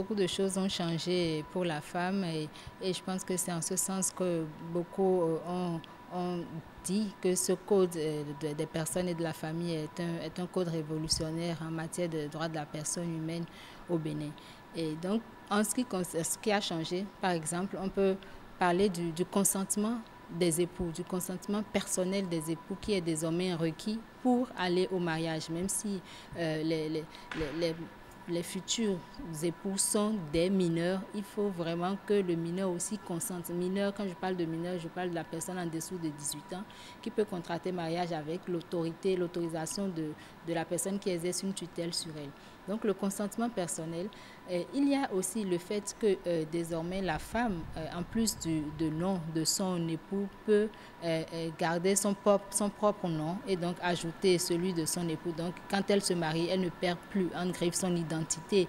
beaucoup de choses ont changé pour la femme et je pense que c'est en ce sens que beaucoup ont dit que ce code des personnes et de la famille est un code révolutionnaire en matière de droits de la personne humaine au Bénin. Et donc, en ce qui a changé, par exemple, on peut parler du consentement des époux, du consentement personnel des époux qui est désormais requis pour aller au mariage, même si les futurs époux sont des mineurs, il faut vraiment que le mineur aussi consente. Mineur, quand je parle de mineur, je parle de la personne en dessous de 18 ans qui peut contracter mariage avec l'autorisation de la personne qui exerce une tutelle sur elle. Donc le consentement personnel, il y a aussi le fait que désormais la femme, en plus du nom de son époux, peut garder son propre nom et donc ajouter celui de son époux. Donc quand elle se marie, elle ne perd plus en griffe son identité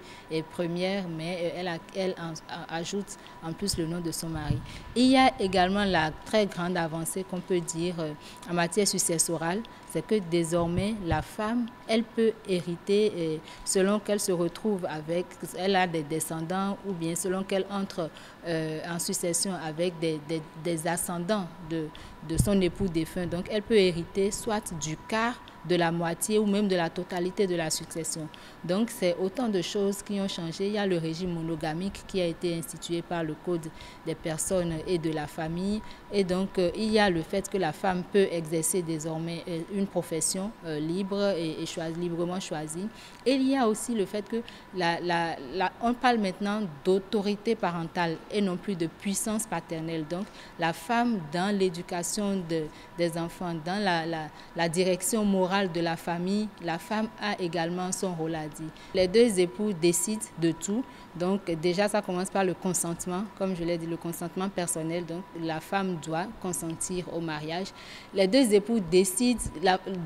première, mais elle ajoute en plus le nom de son mari. Il y a également la très grande avancée qu'on peut dire en matière successorale, c'est que désormais la femme, elle peut hériter selon qu'elle se retrouve avec, elle a des descendants ou bien selon qu'elle entre en succession avec des ascendants de son époux défunt. Donc elle peut hériter soit du quart, de la moitié ou même de la totalité de la succession. Donc c'est autant de choses qui ont changé. Il y a le régime monogamique qui a été institué par le Code des personnes et de la famille. Et donc il y a le fait que la femme peut exercer désormais une profession libre et librement choisie. Et il y a aussi le fait que on parle maintenant d'autorité parentale et non plus de puissance paternelle. Donc la femme dans l'éducation des enfants, dans la direction morale de la famille, la femme a également son rôle à dire. Les deux époux décident de tout. Donc déjà, ça commence par le consentement, comme je l'ai dit, le consentement personnel. Donc la femme doit consentir au mariage. Les deux époux décident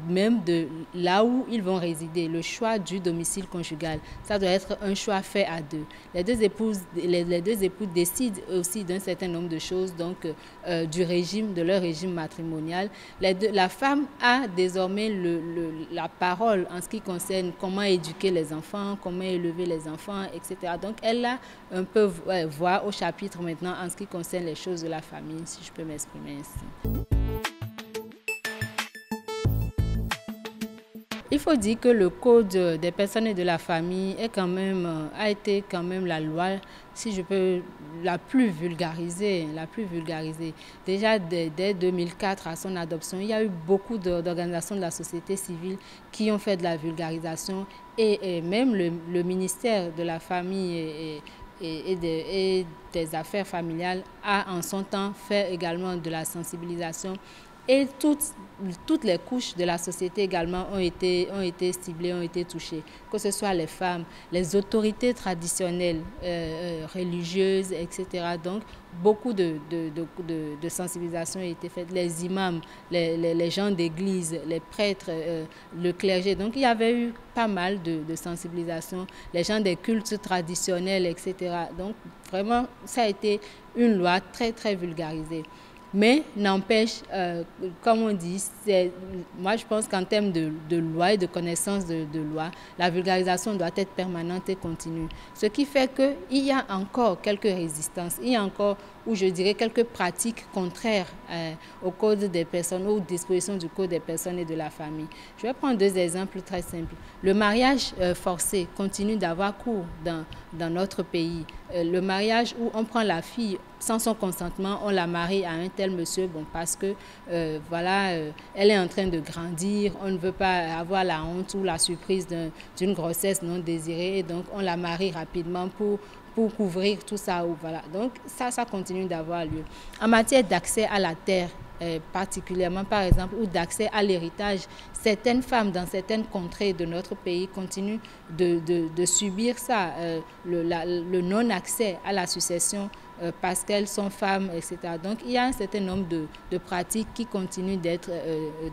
même de là où ils vont résider, le choix du domicile conjugal. Ça doit être un choix fait à deux. Les deux époux décident aussi d'un certain nombre de choses, donc de leur régime matrimonial. La femme a désormais la parole en ce qui concerne comment éduquer les enfants, comment élever les enfants, etc. Donc, elle a un peu voix au chapitre maintenant en ce qui concerne les choses de la famille, si je peux m'exprimer ainsi. Il faut dire que le code des personnes et de la famille a été quand même la loi, si je peux, la plus vulgarisée. Déjà dès 2004 à son adoption, il y a eu beaucoup d'organisations de la société civile qui ont fait de la vulgarisation et même le ministère de la famille et des affaires familiales a en son temps fait également de la sensibilisation. Et toutes les couches de la société également ont été ciblées, ont été touchées, que ce soit les femmes, les autorités traditionnelles, religieuses, etc. Donc, beaucoup de sensibilisation a été faite, les imams, les gens d'église, les prêtres, le clergé. Donc, il y avait eu pas mal de sensibilisation, les gens des cultes traditionnels, etc. Donc, vraiment, ça a été une loi très, très vulgarisée. Mais n'empêche, comme on dit, moi je pense qu'en termes de loi et de connaissance de loi, la vulgarisation doit être permanente et continue. Ce qui fait qu'il y a encore quelques résistances, il y a encore, ou je dirais, quelques pratiques contraires au code des personnes, aux dispositions du code des personnes et de la famille. Je vais prendre deux exemples très simples. Le mariage forcé continue d'avoir cours dans notre pays. Le mariage où on prend la fille sans son consentement, on la marie à un tel monsieur, bon, parce que elle est en train de grandir, on ne veut pas avoir la honte ou la surprise d'une grossesse non désirée, et donc on la marie rapidement pour couvrir tout ça. Voilà. Donc ça continue d'avoir lieu. En matière d'accès à la terre, particulièrement par exemple, ou d'accès à l'héritage, certaines femmes dans certaines contrées de notre pays continuent de subir ça, le non-accès à la succession parce qu'elles sont femmes, etc. Donc il y a un certain nombre de pratiques qui continuent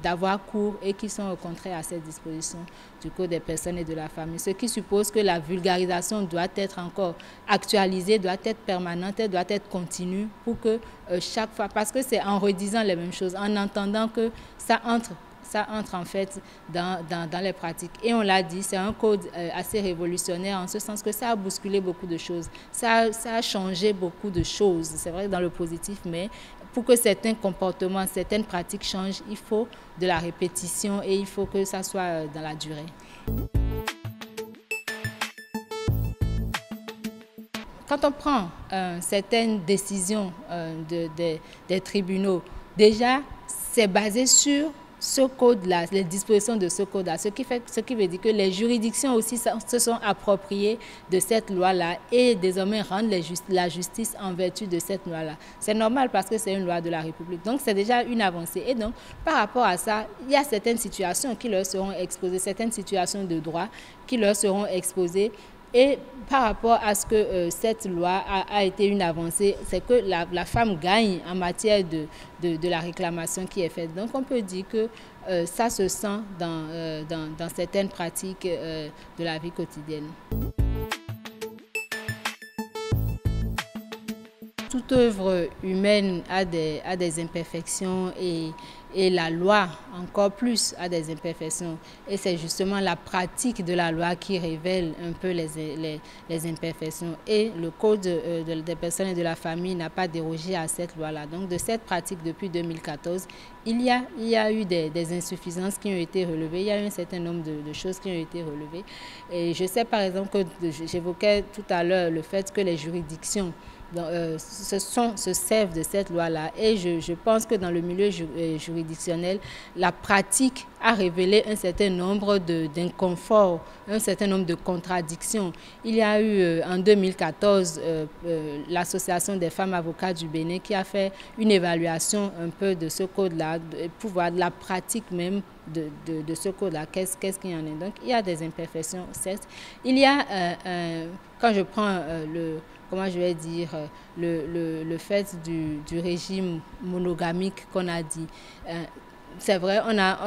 d'avoir cours et qui sont au contraire à cette disposition du Code des personnes et de la famille. Ce qui suppose que la vulgarisation doit être encore actualisée, doit être permanente, elle doit être continue pour que chaque fois, parce que c'est en redisant les mêmes choses, en entendant que ça entre ça entre en fait dans les pratiques. Et on l'a dit, c'est un code assez révolutionnaire en ce sens que ça a bousculé beaucoup de choses. Ça a changé beaucoup de choses, c'est vrai dans le positif, mais pour que certains comportements, certaines pratiques changent, il faut de la répétition et il faut que ça soit dans la durée. Quand on prend certaines décisions des tribunaux, déjà, c'est basé sur ce code-là, les dispositions de ce code-là, ce qui veut dire que les juridictions aussi se sont appropriées de cette loi-là et désormais rendent la justice en vertu de cette loi-là. C'est normal parce que c'est une loi de la République. Donc, c'est déjà une avancée. Et donc, par rapport à ça, il y a certaines situations qui leur seront exposées, certaines situations de droit qui leur seront exposées. Et par rapport à ce que cette loi a été une avancée, c'est que la femme gagne en matière de la réclamation qui est faite. Donc on peut dire que ça se sent dans certaines pratiques de la vie quotidienne. Toute œuvre humaine a des imperfections et la loi encore plus a des imperfections. Et c'est justement la pratique de la loi qui révèle un peu les imperfections. Et le Code des personnes et de la famille n'a pas dérogé à cette loi-là. Donc de cette pratique depuis 2014, il y a eu des insuffisances qui ont été relevées. Il y a eu un certain nombre de choses qui ont été relevées. Et je sais par exemple que j'évoquais tout à l'heure le fait que les juridictions se servent de cette loi-là. Et je pense que dans le milieu juridictionnel, la pratique a révélé un certain nombre d'inconforts, un certain nombre de contradictions. Il y a eu en 2014 l'Association des femmes avocats du Bénin qui a fait une évaluation un peu de ce code-là, pour voir de la pratique même de ce code-là, qu'est-ce qu'il y en a. Donc il y a des imperfections, certes. Il y a, quand je prends comment je vais dire, le fait du régime monogamique qu'on a dit. C'est vrai, on a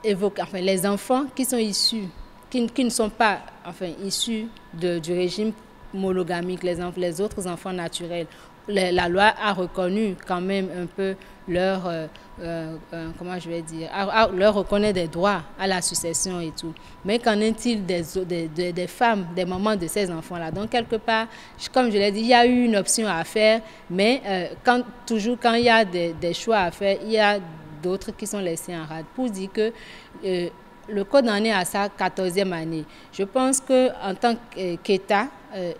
évoqué, enfin, les enfants qui sont issus, qui ne sont pas, enfin, issus du régime monogamique, les autres enfants naturels. La loi a reconnu quand même un peu leur, comment je vais dire, leur reconnaît des droits à la succession et tout. Mais qu'en est-il des femmes, des mamans de ces enfants-là? Donc, quelque part, comme je l'ai dit, il y a eu une option à faire, mais toujours quand il y a des choix à faire, il y a d'autres qui sont laissés en rade. Pour dire que le Code en est à sa 14e année. Je pense qu'en tant qu'État,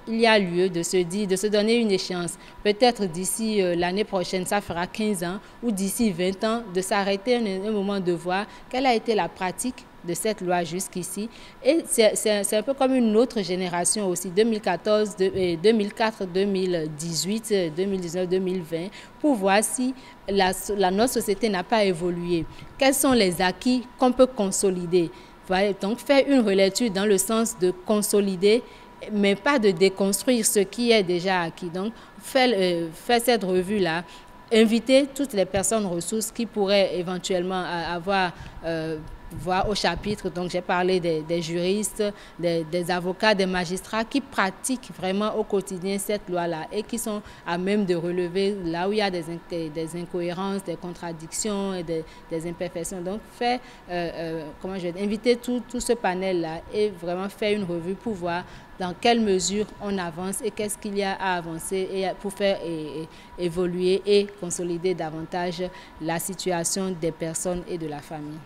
il y a lieu de se donner une échéance. Peut-être d'ici l'année prochaine, ça fera 15 ans, ou d'ici 20 ans, de s'arrêter un moment de voir quelle a été la pratique de cette loi jusqu'ici. Et c'est un peu comme une autre génération aussi, 2014, 2004, 2018, 2019, 2020, pour voir si notre société n'a pas évolué. Quels sont les acquis qu'on peut consolider? Voilà, donc faire une relecture dans le sens de consolider, mais pas de déconstruire ce qui est déjà acquis. Donc, faire cette revue-là, inviter toutes les personnes ressources qui pourraient éventuellement avoir voix au chapitre. Donc, j'ai parlé des juristes, des avocats, des magistrats qui pratiquent vraiment au quotidien cette loi-là et qui sont à même de relever là où il y a des incohérences, des contradictions et des imperfections. Donc, inviter tout ce panel-là et vraiment faire une revue pour voir dans quelle mesure on avance et qu'est-ce qu'il y a à avancer et pour faire évoluer et consolider davantage la situation des personnes et de la famille.